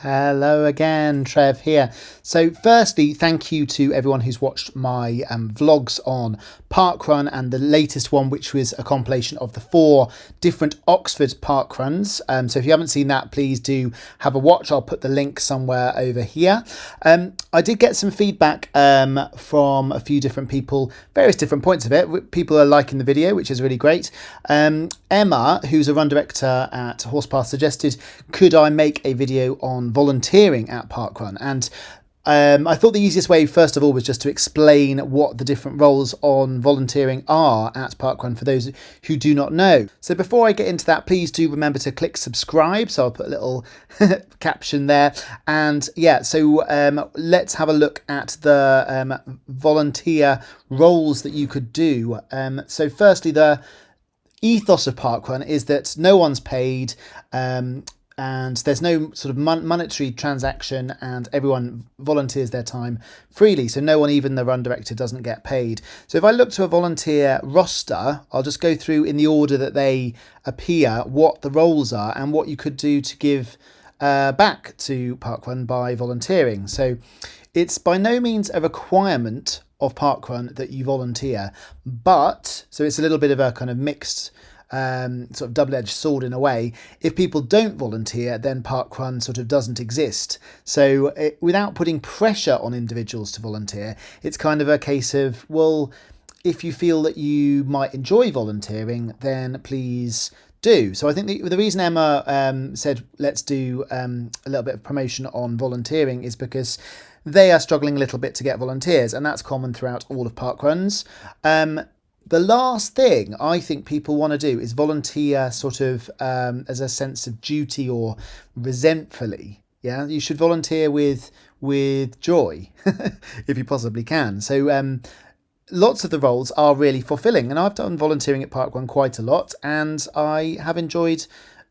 Hello again, Trev here. So firstly, thank you to everyone who's watched my vlogs on Parkrun and the latest one, which was a compilation of the 4 different Oxford parkruns. So if you haven't seen that, please do have a watch. I'll put the link somewhere over here. I did get some feedback from a few different people, various different points of it. People are liking the video, which is really great. Emma, who's a run director at Horsepath, suggested, could I make a video on volunteering at Parkrun? And I thought the easiest way, first of all, was just to explain what the different roles on volunteering are at Parkrun for those who do not know. So before I get into that, please do remember to click subscribe. So I'll put a little caption there. And yeah, so let's have a look at the volunteer roles that you could do. So firstly, the ethos of Parkrun is that no one's paid, and there's no sort of monetary transaction, and everyone volunteers their time freely. So no one, even the run director, doesn't get paid. So if I look to a volunteer roster, I'll just go through in the order that they appear what the roles are and what you could do to give back to Parkrun by volunteering. So it's by no means a requirement of Parkrun that you volunteer, but so it's a little bit of a kind of mixed sort of double-edged sword in a way. If people don't volunteer, then Parkrun sort of doesn't exist. So without putting pressure on individuals to volunteer, it's kind of a case of, well, if you feel that you might enjoy volunteering, then please do. So I think the reason Emma said let's do a little bit of promotion on volunteering is because they are struggling a little bit to get volunteers, and that's common throughout all of Parkruns. The last thing I think people want to do is volunteer sort of as a sense of duty or resentfully. Yeah, you should volunteer with joy if you possibly can. So lots of the roles are really fulfilling, and I've done volunteering at Parkrun quite a lot, and I have enjoyed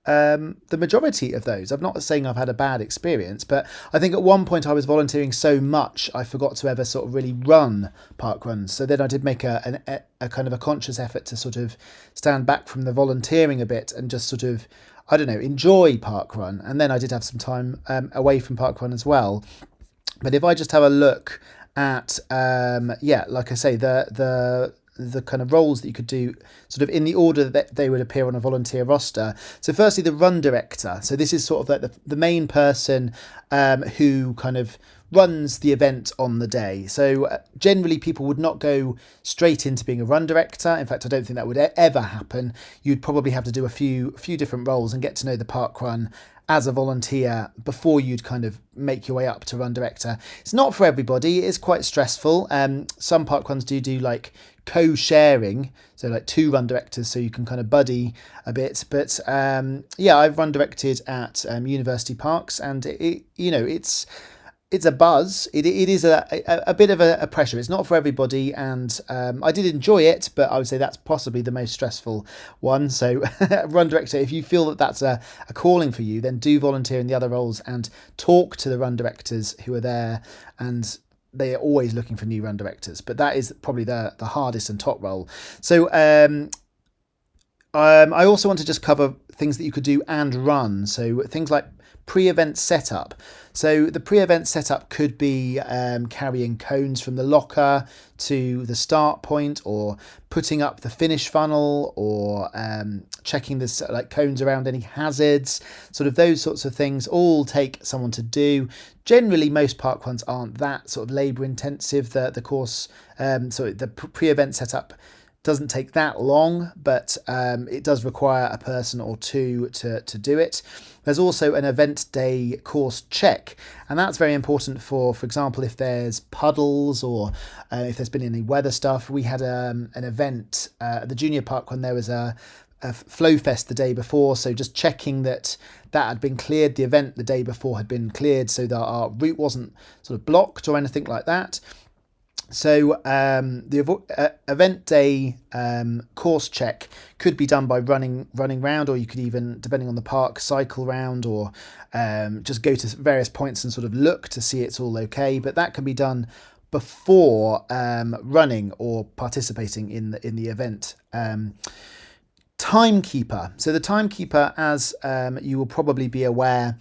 the majority of those. I'm not saying I've had a bad experience, but I think at one point I was volunteering so much I forgot to ever sort of really run Parkruns. So then I did make a kind of a conscious effort to sort of stand back from the volunteering a bit and just sort of, I don't know, enjoy Parkrun. And then I did have some time away from Parkrun as well. But if I just have a look at, yeah, like I say, the kind of roles that you could do sort of in the order that they would appear on a volunteer roster. So firstly, the run director. So this is sort of like the main person who kind of runs the event on the day. So generally people would not go straight into being a run director. In fact, I don't think that would ever happen. You'd probably have to do a few different roles and get to know the Parkrun as a volunteer before you'd kind of make your way up to run director. It's not for everybody. It is quite stressful. Some Parkruns do like co-sharing, so like 2 run directors, so you can kind of buddy a bit. But yeah, I've run directed at university parks, and it's a buzz. It is a bit of a pressure. It's not for everybody, and I did enjoy it, but I would say that's possibly the most stressful one. So run director, if you feel that that's a calling for you, then do volunteer in the other roles and talk to the run directors who are there, and they are always looking for new run directors, but that is probably the hardest and top role. So I also want to just cover things that you could do and run. So things like pre-event setup. So the pre-event setup could be carrying cones from the locker to the start point, or putting up the finish funnel, or checking this like cones around any hazards. Sort of those sorts of things all take someone to do. Generally, most Parkruns aren't that sort of labour intensive. The course, the pre-event setup doesn't take that long, but it does require a person or two to do it. There's also an event day course check, and that's very important for example, if there's puddles or if there's been any weather stuff. We had an event at the junior park when there was a flow fest the day before, so just checking that had been cleared. The event the day before had been cleared so that our route wasn't sort of blocked or anything like that. So the event day course check could be done by running round, or you could even, depending on the park, cycle round, or just go to various points and sort of look to see it's all okay. But that can be done before running or participating in the event. Timekeeper. So the Timekeeper, as you will probably be aware,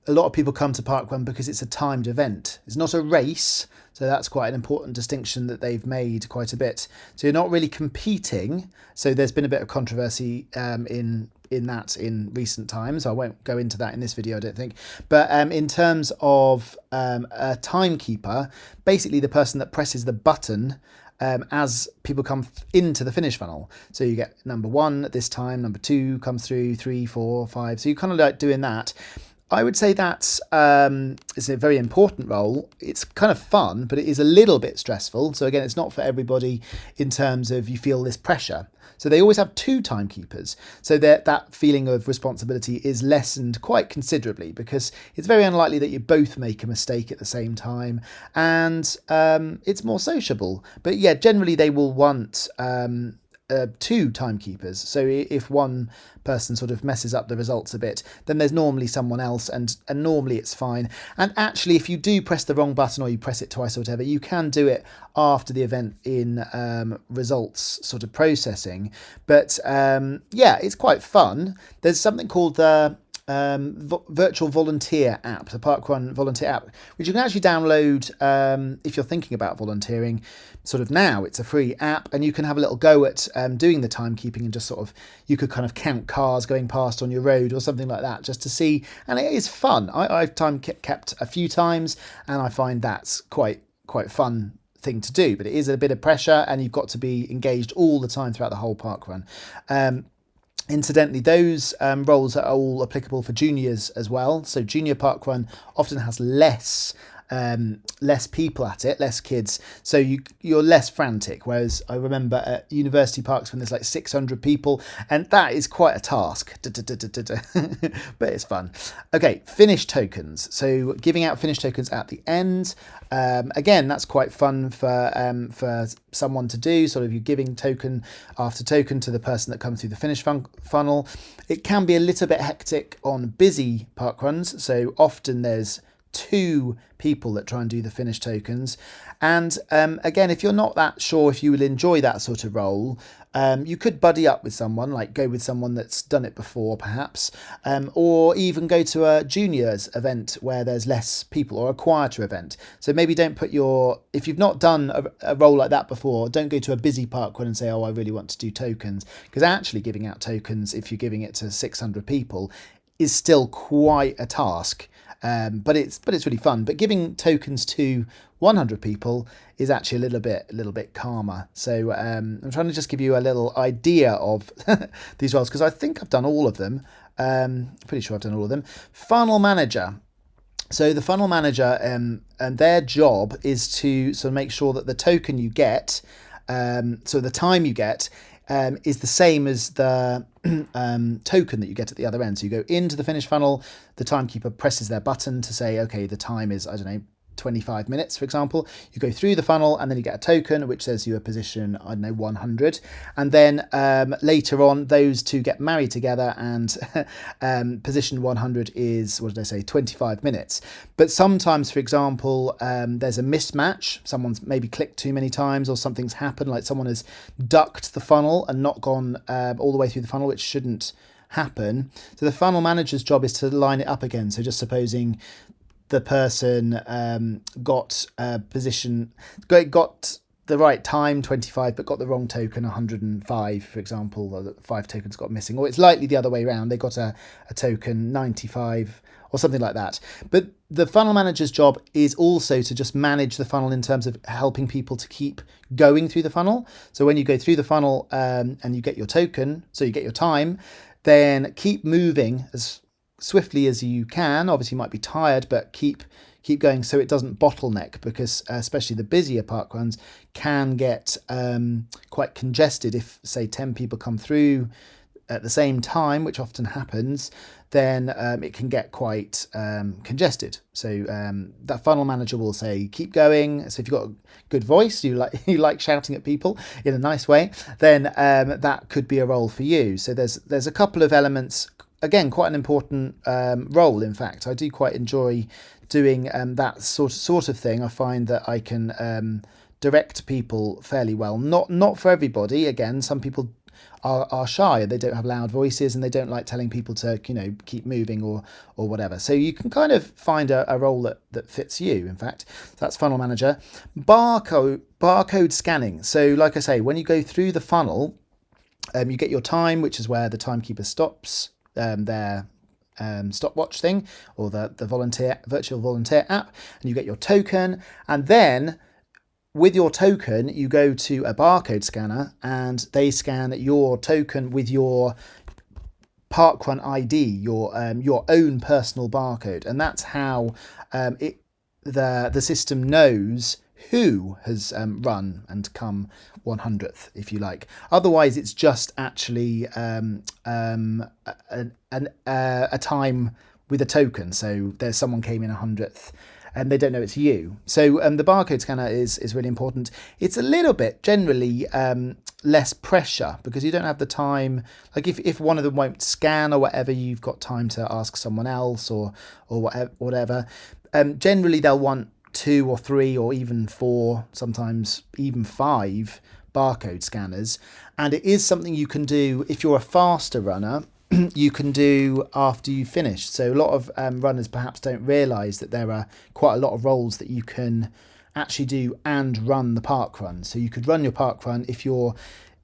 a lot of people come to Parkrun because it's a timed event. It's not a race, so that's quite an important distinction that they've made quite a bit. So you're not really competing. So there's been a bit of controversy in that in recent times. I won't go into that in this video, I don't think. But in terms of a timekeeper, basically the person that presses the button as people come into the finish funnel. So you get number 1 at this time, number 2 comes through, 3, 4, 5. So you kind of like doing that. I would say that's it's a very important role. It's kind of fun, but it is a little bit stressful. So again, it's not for everybody in terms of you feel this pressure. So they always have 2 timekeepers. So that feeling of responsibility is lessened quite considerably, because it's very unlikely that you both make a mistake at the same time, and it's more sociable. But yeah, generally they will want 2 timekeepers. So if one person sort of messes up the results a bit, then there's normally someone else, and normally it's fine. And actually, if you do press the wrong button or you press it twice or whatever, you can do it after the event in results sort of processing. But yeah, it's quite fun. There's something called the virtual volunteer app, the Parkrun Volunteer app, which you can actually download if you're thinking about volunteering. Sort of now, it's a free app, and you can have a little go at doing the timekeeping, and just sort of, you could kind of count cars going past on your road or something like that, just to see. And it is fun. I've time kept a few times, and I find that's quite fun thing to do. But it is a bit of pressure, and you've got to be engaged all the time throughout the whole parkrun. Incidentally, those roles are all applicable for juniors as well. So junior parkrun often has less people at it, less kids, so you're less frantic. Whereas I remember at university parks when there's like 600 people, and that is quite a task. But it's fun. Okay, finish tokens. So giving out finish tokens at the end. Again, that's quite fun for someone to do. Sort of, you're giving token after token to the person that comes through the finish funnel. It can be a little bit hectic on busy parkruns. So often there's 2 people that try and do the finish tokens. And again, if you're not that sure if you will enjoy that sort of role, you could buddy up with someone, like go with someone that's done it before perhaps, or even go to a juniors event where there's less people, or a quieter event. So maybe don't put if you've not done a role like that before, don't go to a busy parkrun and say, oh, I really want to do tokens, because actually giving out tokens, if you're giving it to 600 people, is still quite a task. But it's really fun. But giving tokens to 100 people is actually a little bit calmer. So I'm trying to just give you a little idea of these roles, because I think I've done all of them. Pretty sure I've done all of them. Funnel manager. So the funnel manager, and their job is to sort of make sure that the token you get, so the time you get, is the same as the token that you get at the other end. So you go into the finish funnel, the timekeeper presses their button to say, okay, the time is, I don't know, 25 minutes, for example. You go through the funnel, and then you get a token which says you're position, I don't know, 100. And then later on, those 2 get married together, and position 100 is, what did I say, 25 minutes. But sometimes, for example, there's a mismatch. Someone's maybe clicked too many times, or something's happened, like someone has ducked the funnel and not gone all the way through the funnel, which shouldn't happen. So the funnel manager's job is to line it up again. So just supposing the person got the right time, 25, but got the wrong token, 105, for example, or 5 tokens got missing, or it's likely the other way around, they got a token 95 or something like that. But the funnel manager's job is also to just manage the funnel in terms of helping people to keep going through the funnel. So when you go through the funnel and you get your token, so you get your time, then keep moving as swiftly as you can. Obviously you might be tired, but keep going so it doesn't bottleneck, because especially the busier parkruns can get quite congested. If say 10 people come through at the same time, which often happens, then it can get quite congested. So that funnel manager will say keep going. So if you've got a good voice, you like shouting at people in a nice way, then that could be a role for you. So there's a couple of elements. Again, quite an important role. In fact, I do quite enjoy doing that sort of thing. I find that I can direct people fairly well. Not for everybody. Again, some people are shy, they don't have loud voices, and they don't like telling people to, you know, keep moving or whatever. So you can kind of find a role that fits you, in fact. So that's funnel manager. Barcode scanning. So like I say, when you go through the funnel, you get your time, which is where the timekeeper stops their stopwatch thing, or the virtual volunteer app, and you get your token, and then with your token you go to a barcode scanner and they scan your token with your Parkrun ID, your own personal barcode, and that's how the system knows who has run and come 100th, if you like. Otherwise, it's just actually a time with a token. So there's someone came in 100th, and they don't know it's you. So the barcode scanner is really important. It's a little bit generally less pressure because you don't have the time. Like if one of them won't scan or whatever, you've got time to ask someone else or whatever. Generally, they'll want 2 or 3 or even 4, sometimes even 5 barcode scanners, and it is something you can do if you're a faster runner. You can do after you finish. So a lot of runners perhaps don't realise that there are quite a lot of roles that you can actually do and run the parkrun. So you could run your parkrun if you're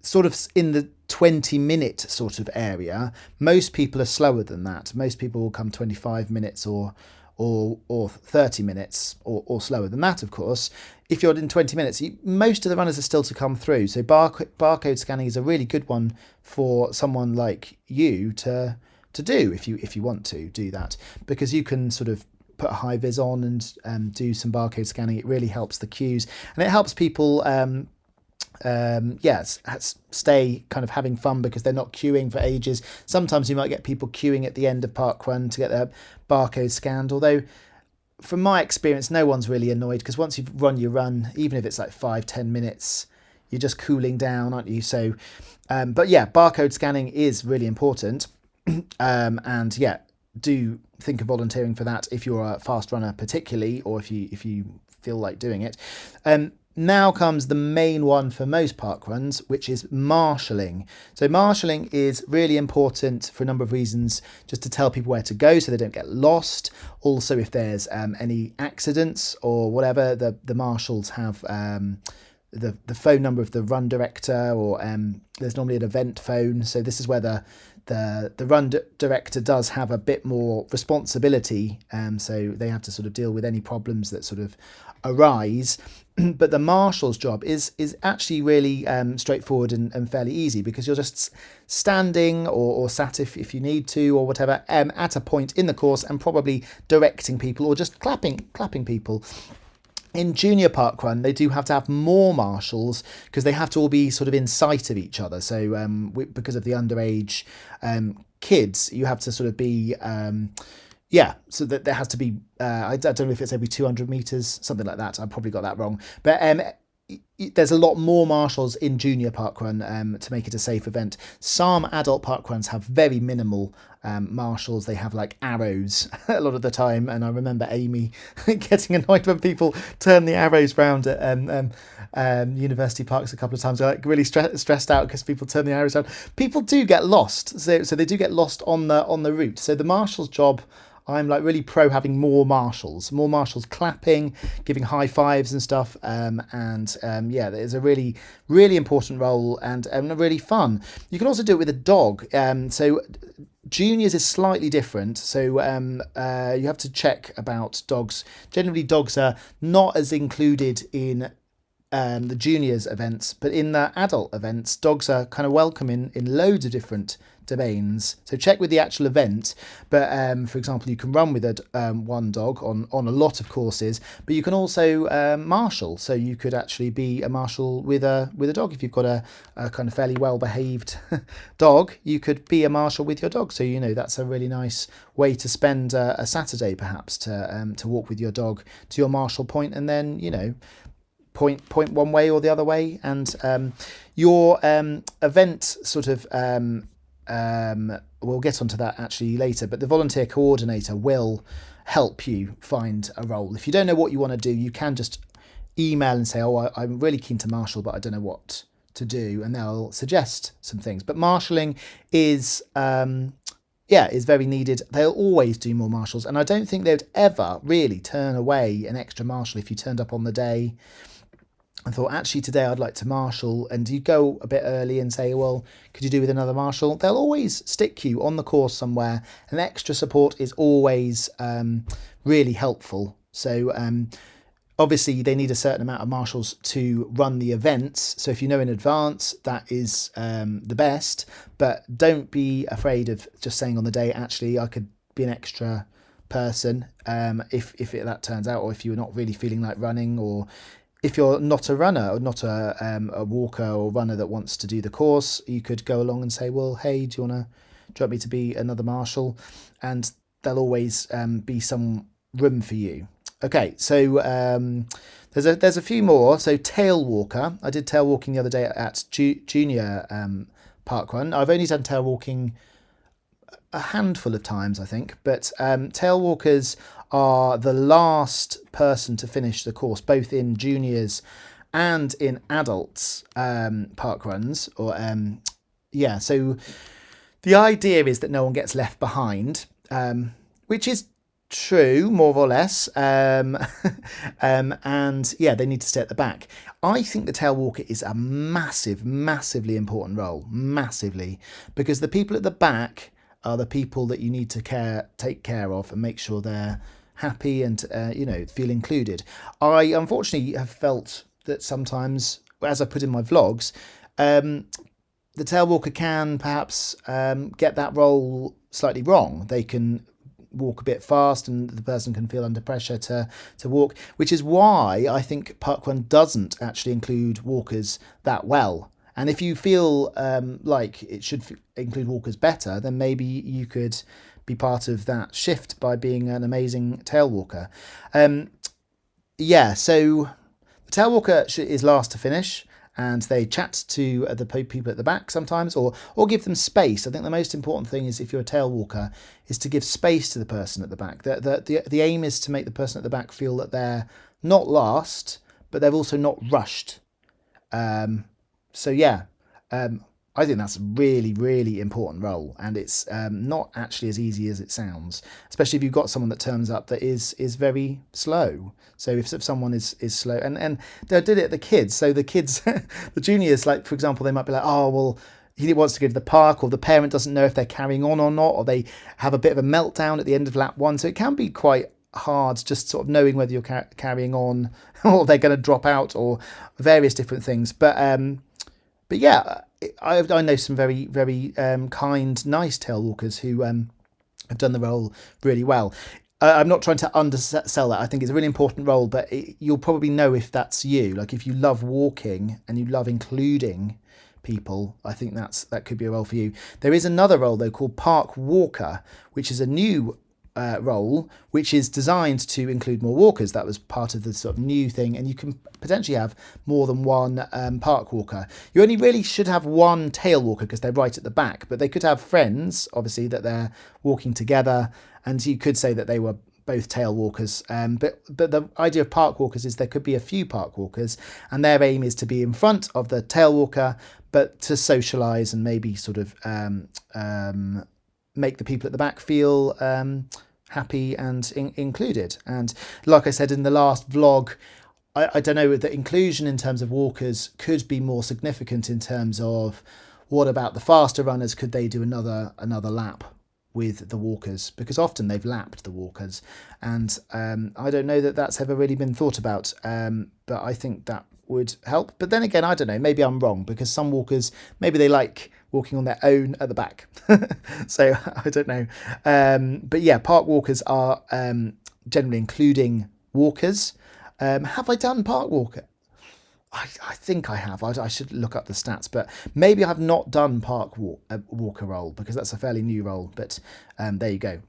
sort of in the 20-minute sort of area. Most people are slower than that. Most people will come 25 minutes or 30 minutes or slower than that, of course. If you're in 20 minutes, most of the runners are still to come through. So barcode scanning is a really good one for someone like you to do if you want to do that, because you can sort of put a Hi-Viz on and do some barcode scanning. It really helps the queues, and it helps people stay kind of having fun because they're not queuing for ages. Sometimes you might get people queuing at the end of parkrun to get their barcode scanned, although from my experience no one's really annoyed, because once you've run your run, even if it's like 5-10 minutes, you're just cooling down, aren't you? So but yeah, barcode scanning is really important. And yeah, do think of volunteering for that if you're a fast runner particularly, or if you feel like doing it. Now comes the main one for most parkruns, which is marshalling. So marshalling is really important for a number of reasons, just to tell people where to go so they don't get lost. Also, if there's any accidents or whatever, the marshals have the phone number of the run director, or there's normally an event phone. So this is where the run director does have a bit more responsibility, so they have to sort of deal with any problems that sort of arise. But the marshal's job is actually really straightforward and fairly easy, because you're just standing or sat if you need to or whatever at a point in the course and probably directing people or just clapping people. In junior parkrun, they do have to have more marshals because they have to all be sort of in sight of each other. So because of the underage kids, you have to sort of be so that there has to be I don't know if it's every 200 meters, something like that. I probably got that wrong, but there's a lot more marshals in junior parkrun to make it a safe event. Some adult parkruns have very minimal marshals. They have like arrows a lot of the time, and I remember Amy getting annoyed when people turn the arrows round at university parks a couple of times. They're like really stressed out because people turn the arrows around. People do get lost, so they do get lost on the route. So the marshal's job, I'm like really pro having more marshals clapping, giving high fives and stuff. Yeah, there's a really, really important role and really fun. You can also do it with a dog. So juniors is slightly different. So you have to check about dogs. Generally, dogs are not as included in the juniors events, but in the adult events, dogs are kind of welcome in loads of different domains. So check with the actual event, but for example, you can run with one dog on a lot of courses, but you can also marshal. So you could actually be a marshal with a dog. If you've got a kind of fairly well behaved dog, you could be a marshal with your dog. So that's a really nice way to spend a Saturday, perhaps, to walk with your dog to your marshal point, and then point one way or the other way. And your event sort of we'll get onto that actually later, but the volunteer coordinator will help you find a role. If you don't know what you want to do, you can just email and say, I'm really keen to marshal, but I don't know what to do, and they'll suggest some things. But marshalling is is very needed. They'll always do more marshals, and I don't think they'd ever really turn away an extra marshal if you turned up on the day and thought, actually today I'd like to marshal, and you go a bit early and say, well, could you do with another marshal? They'll always stick you on the course somewhere, and extra support is always really helpful. So obviously they need a certain amount of marshals to run the events, so if you know in advance, that is the best. But don't be afraid of just saying on the day, actually I could be an extra person if that turns out, or if you're not really feeling like running, or if you're not a runner or not a walker or runner that wants to do the course, you could go along and say, well, hey, do you want me to be another marshal? And there'll always be some room for you. Okay, so there's a few more. So tail walker. I did tail walking the other day at junior parkrun. I've only done tail walking a handful of times, I think, but tail walkers are the last person to finish the course, both in juniors and in adults park runs. Or so the idea is that no one gets left behind, which is true, more or less, and they need to stay at the back. I think the tail walker is a massively important role, massively, because the people at the back are the people that you need to take care of and make sure they're happy and feel included. I unfortunately have felt that sometimes, as I put in my vlogs, the tail walker can perhaps get that role slightly wrong. They can walk a bit fast and the person can feel under pressure to walk, which is why I think Parkrun doesn't actually include walkers that well. And if you feel like it should include walkers better, then maybe you could be part of that shift by being an amazing tail walker. So the tail walker is last to finish, and they chat to the people at the back sometimes, or give them space. I think the most important thing is, if you're a tail walker, is to give space to the person at the back. The aim is to make the person at the back feel that they're not last, but they're also not rushed. I think that's a really, really important role, and it's not actually as easy as it sounds, especially if you've got someone that turns up that is very slow. So if someone is slow, and they did it at the kids, so the kids, the juniors, like for example, they might be like, oh, well, he wants to go to the park, or the parent doesn't know if they're carrying on or not, or they have a bit of a meltdown at the end of lap one. So it can be quite hard just sort of knowing whether you're carrying on or they're going to drop out, or various different things. But yeah, I know some very, very kind, nice tail walkers who have done the role really well. I'm not trying to undersell that. I think it's a really important role, but you'll probably know if that's you. Like if you love walking and you love including people, I think that could be a role for you. There is another role though called Park Walker, which is a new role, which is designed to include more walkers. That was part of the sort of new thing, and you can potentially have more than one park walker. You only really should have one tail walker because they're right at the back, but they could have friends, obviously, that they're walking together, and you could say that they were both tail walkers. But the idea of park walkers is there could be a few park walkers, and their aim is to be in front of the tail walker, but to socialise and maybe sort of make the people at the back feel happy and included. And like I said in the last vlog, I don't know, the inclusion in terms of walkers could be more significant in terms of, what about the faster runners? Could they do another lap with the walkers? Because often they've lapped the walkers, and I don't know that that's ever really been thought about, but I think that would help. But then again, I don't know, maybe I'm wrong, because some walkers, maybe they like walking on their own at the back. So I don't know. But yeah, park walkers are generally including walkers. Have I done park walker? I think I have. I should look up the stats, but maybe I've not done park walker role, because that's a fairly new role. But there you go.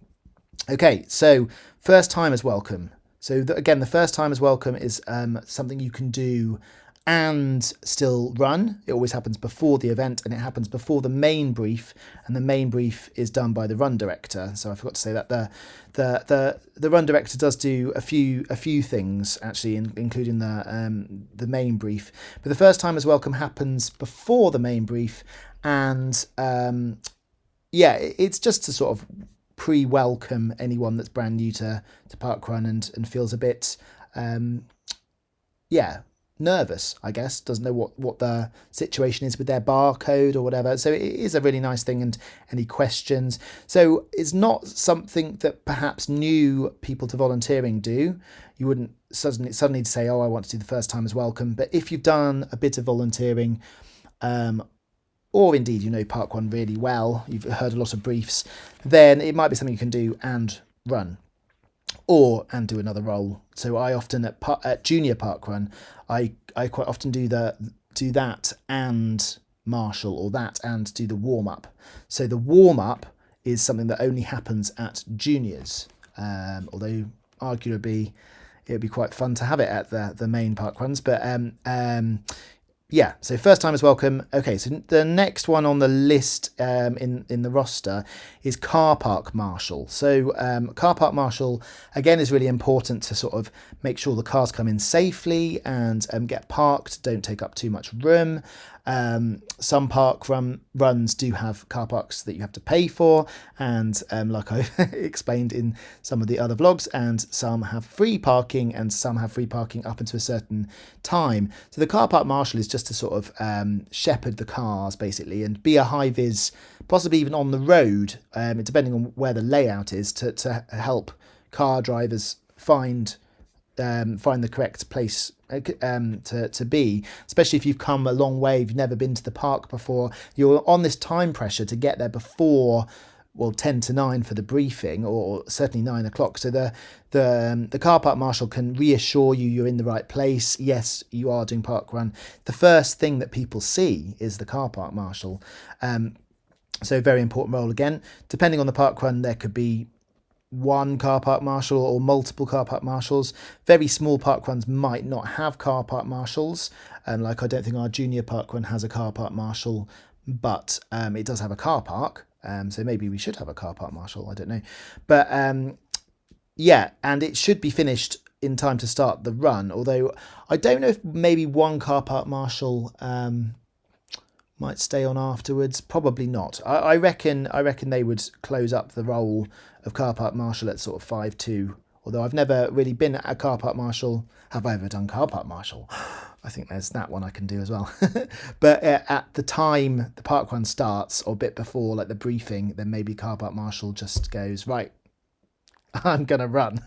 Okay, so first timers welcome. So again, the first timers welcome is something you can do and still run. It always happens before the event, and it happens before the main brief, and the main brief is done by the run director. So I forgot to say that the run director does do a few things actually, including the main brief. But the first timers welcome happens before the main brief, and yeah, it's just to sort of pre-welcome anyone that's brand new to Parkrun and feels a bit nervous, I guess, doesn't know what the situation is with their barcode or whatever. So it is a really nice thing. And any questions, so it's not something that perhaps new people to volunteering do. You wouldn't suddenly say, oh, I want to do the first timers welcome. But if you've done a bit of volunteering, or indeed you know Parkrun really well, you've heard a lot of briefs, then it might be something you can do and run, and do another role. So I often at junior Parkrun, I quite often do that and marshal, or that and do the warm up. So the warm up is something that only happens at juniors, although arguably it would be quite fun to have it at the main Parkruns. But yeah, so first timers welcome. Okay, so the next one on the list in the roster is Car Park Marshal. So Car Park Marshal, again, is really important to sort of make sure the cars come in safely and get parked, don't take up too much room. Some park runs do have car parks that you have to pay for, and like I explained in some of the other vlogs, and some have free parking, and some have free parking up until a certain time. So the car park marshal is just to sort of shepherd the cars basically, and be a high-vis, possibly even on the road, depending on where the layout is, to help car drivers find the correct place to be, especially if you've come a long way, if you've never been to the park before. You're on this time pressure to get there before, well, 10 to 9 for the briefing, or certainly 9 o'clock. So the car park marshal can reassure you you're in the right place. Yes, you are doing Parkrun. The first thing that people see is the car park marshal. So very important role again. Depending on the Parkrun, there could be one car park marshal or multiple car park marshals. Very small parkruns might not have car park marshals, like I don't think our junior parkrun has a car park marshal, but it does have a car park, so maybe we should have a car park marshal, I don't know. But yeah, and it should be finished in time to start the run, although I don't know if maybe one car park marshal might stay on afterwards. Probably not. I reckon they would close up the role of car park marshal at sort of 5-2. Although I've never really been at a car park marshal. Have I ever done car park marshal? I think there's that one I can do as well. But at the time the parkrun starts, or a bit before, like the briefing, then maybe car park marshal just goes, right, I'm gonna run.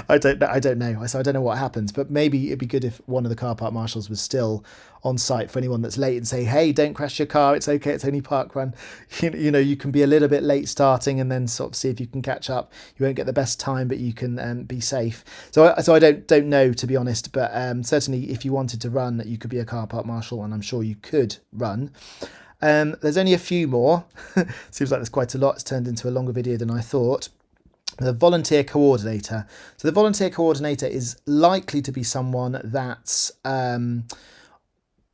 I don't know. So I don't know what happens, but maybe it'd be good if one of the car park marshals was still on site for anyone that's late, and say, hey, don't crash your car, it's okay, it's only Parkrun. You know, you can be a little bit late starting, and then sort of see if you can catch up. You won't get the best time, but you can be safe. So I don't know, to be honest, but certainly if you wanted to run, you could be a car park marshal, and I'm sure you could run. There's only a few more. Seems like there's quite a lot. It's turned into a longer video than I thought. The volunteer coordinator. So the volunteer coordinator is likely to be someone that's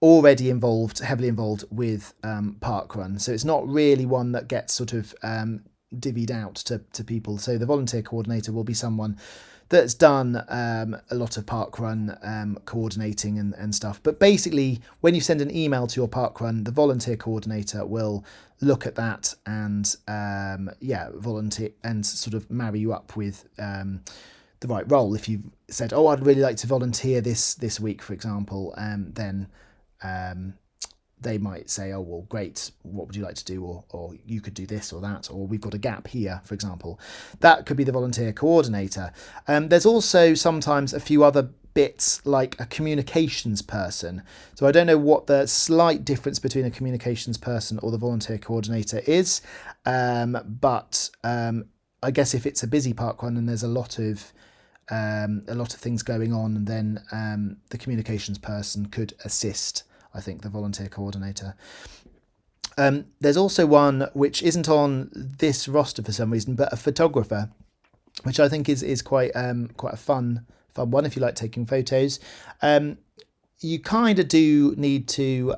already heavily involved with Parkrun. So it's not really one that gets sort of divvied out to people. So the volunteer coordinator will be someone that's done a lot of Parkrun coordinating and stuff. But basically, when you send an email to your Parkrun, the volunteer coordinator will look at that and volunteer and sort of marry you up with the right role. If you've said, oh, I'd really like to volunteer this week, for example, then they might say, oh, well, great, what would you like to do? Or you could do this or that, or we've got a gap here, for example. That could be the volunteer coordinator. There's also sometimes a few other bits, like a communications person. So I don't know what the slight difference between a communications person or the volunteer coordinator is, but I guess if it's a busy parkrun and there's a lot of things going on, then the communications person could assist, I think, the volunteer coordinator. There's also one which isn't on this roster for some reason, but a photographer, which I think is quite a fun one if you like taking photos. you kind of do need to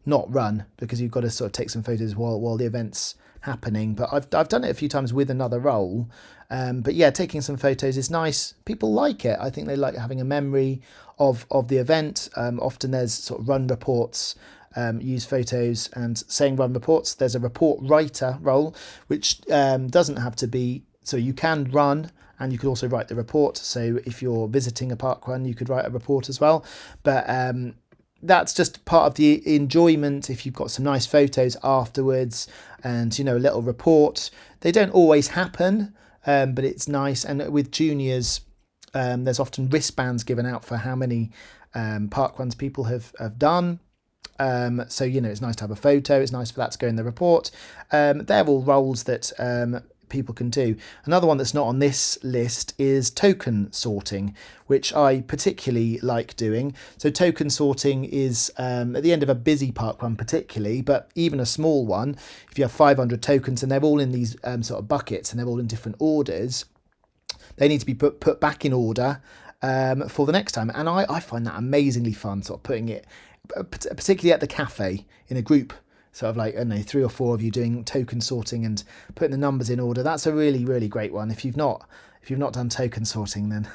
not run, because you've got to sort of take some photos while the event's happening. But I've done it a few times with another role. But yeah, taking some photos is nice. People like it. I think they like having a memory of the event. Often there's sort of run reports, use photos, and saying run reports, there's a report writer role, which doesn't have to be, so you can run and you could also write the report. So if you're visiting a park run, you could write a report as well. But that's just part of the enjoyment. If you've got some nice photos afterwards and, a little report, they don't always happen, but it's nice. And with juniors, there's often wristbands given out for how many park runs people have done. So, it's nice to have a photo. It's nice for that to go in the report. They're all roles that people can do. Another one that's not on this list is token sorting, which I particularly like doing. So token sorting is at the end of a busy park run particularly, but even a small one, if you have 500 tokens and they're all in these sort of buckets and they're all in different orders, they need to be put back in order for the next time. And I find that amazingly fun, sort of putting it, particularly at the cafe in a group, sort of like, I don't know, 3 or 4 of you doing token sorting and putting the numbers in order. That's a really, really great one. If you've not done token sorting, then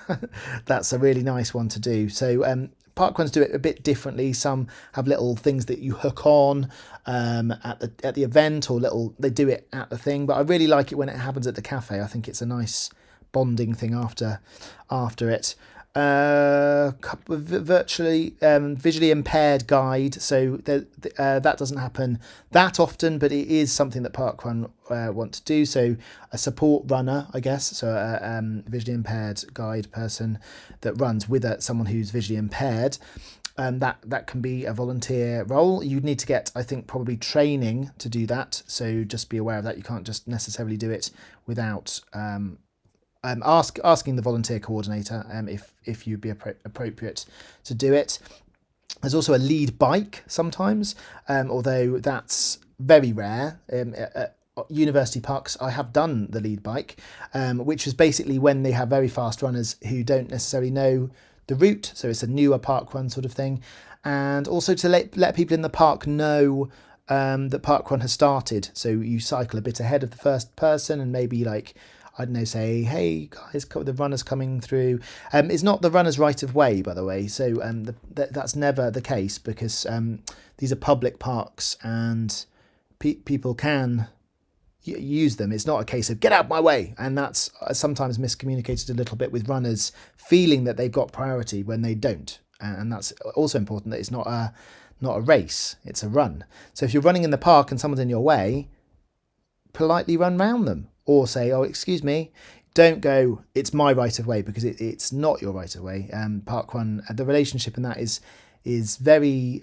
that's a really nice one to do. So park runs do it a bit differently. Some have little things that you hook on at the event, or they do it at the thing. But I really like it when it happens at the cafe. I think it's a nice bonding thing after it. Visually impaired guide, so that doesn't happen that often, but it is something that Parkrun want to do. So a support runner, I guess, so a visually impaired guide person that runs with someone who's visually impaired. That can be a volunteer role. You'd need to get, I think, probably training to do that, so just be aware of that. You can't just necessarily do it without asking the volunteer coordinator if you'd be appropriate to do it. There's also a lead bike sometimes, although that's very rare. At university parks, I have done the lead bike, which is basically when they have very fast runners who don't necessarily know the route, so it's a newer park run sort of thing, and also to let people in the park know that park run has started. So you cycle a bit ahead of the first person and maybe, like, I don't know, say, hey guys, the runner's coming through. It's not the runner's right of way, by the way, so that's never the case, because these are public parks and people can use them. It's not a case of get out my way, and that's sometimes miscommunicated a little bit with runners feeling that they've got priority when they don't. And that's also important, that it's not a race, it's a run. So if you're running in the park and someone's in your way, politely run round them, or say, oh, excuse me. Don't go, it's my right of way, because it's not your right of way. Parkrun, the relationship in that is very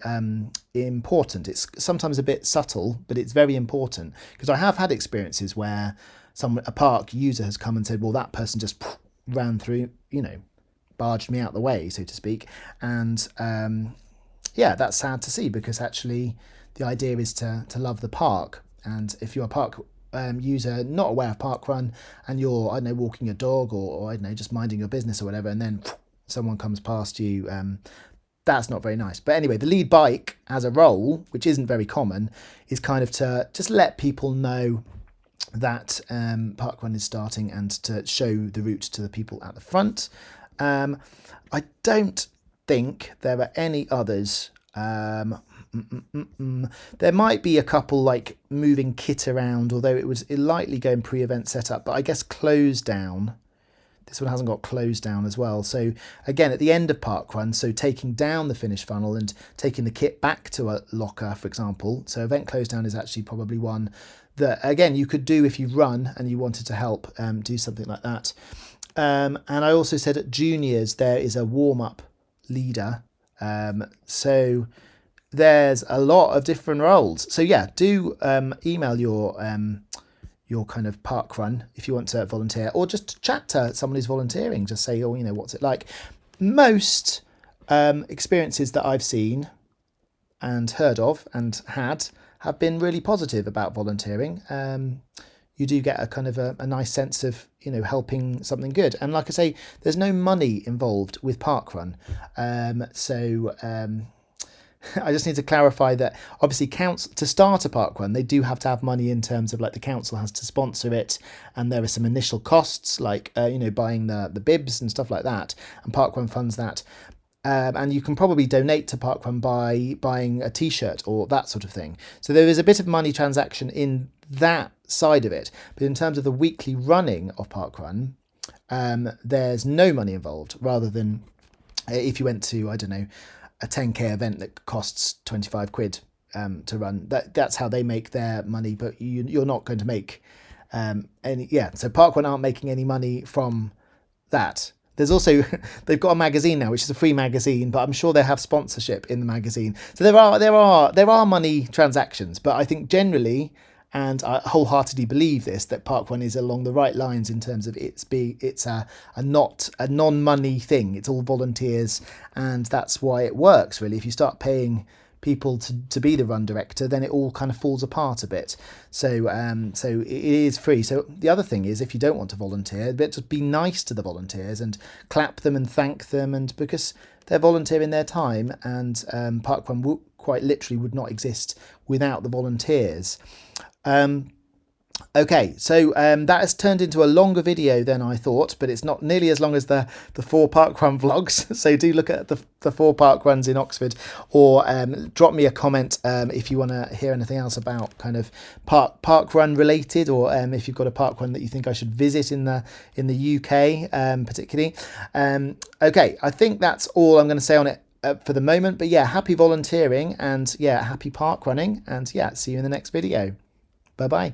important. It's sometimes a bit subtle, but it's very important, because I have had experiences where a park user has come and said, well, that person just ran through, barged me out the way, so to speak. And yeah, that's sad to see, because actually the idea is to love the park. And if you're a park user not aware of Parkrun and you're, I don't know, walking your dog or I don't know, just minding your business or whatever, and then someone comes past you, that's not very nice. But anyway, the lead bike as a role, which isn't very common, is kind of to just let people know that Parkrun is starting and to show the route to the people at the front. I don't think there are any others. There might be a couple, like moving kit around, although it was likely going pre-event setup, but I guess close down. This one hasn't got close down as well. So again, at the end of Parkrun, so taking down the finish funnel and taking the kit back to a locker, for example. So event close down is actually probably one that, again, you could do if you run and you wanted to help do something like that. And I also said at juniors, there is a warm-up leader. So there's a lot of different roles. So yeah, do email your kind of park run if you want to volunteer, or just chat to someone who's volunteering. Just say, oh, what's it like? Most experiences that I've seen and heard of and have been really positive about volunteering. you do get a kind of a nice sense of, you know, helping something good. And like I say, there's no money involved with Parkrun. I just need to clarify that obviously to start a parkrun, they do have to have money in terms of like the council has to sponsor it, and there are some initial costs like you know, buying the bibs and stuff like that, and Parkrun funds that. And you can probably donate to Parkrun by buying a t-shirt or that sort of thing. So there is a bit of money transaction in that side of it. But in terms of the weekly running of Parkrun, there's no money involved, rather than if you went to, I don't know, a 10k event that costs 25 quid to run. That's how they make their money, but you're not going to make any. Yeah, so Parkrun aren't making any money from that. There's also, they've got a magazine now, which is a free magazine, but I'm sure they have sponsorship in the magazine. So there are money transactions, but I think generally, and I wholeheartedly believe this, that Parkrun is along the right lines in terms of it's a non-money thing. It's all volunteers, and that's why it works really. If you start paying people to be the run director, then it all kind of falls apart a bit. So it is free. So the other thing is, if you don't want to volunteer, just be nice to the volunteers and clap them and thank them, and because they're volunteering their time, and Parkrun quite literally would not exist without the volunteers. Okay, so that has turned into a longer video than I thought, but it's not nearly as long as the 4 parkrun vlogs. So do look at the 4 parkruns in Oxford, or drop me a comment if you want to hear anything else about kind of parkrun related, or if you've got a parkrun that you think I should visit in the UK particularly. Okay, I think that's all I'm going to say on it for the moment. But yeah, happy volunteering, and yeah, happy parkrunning, and yeah, see you in the next video. Bye bye.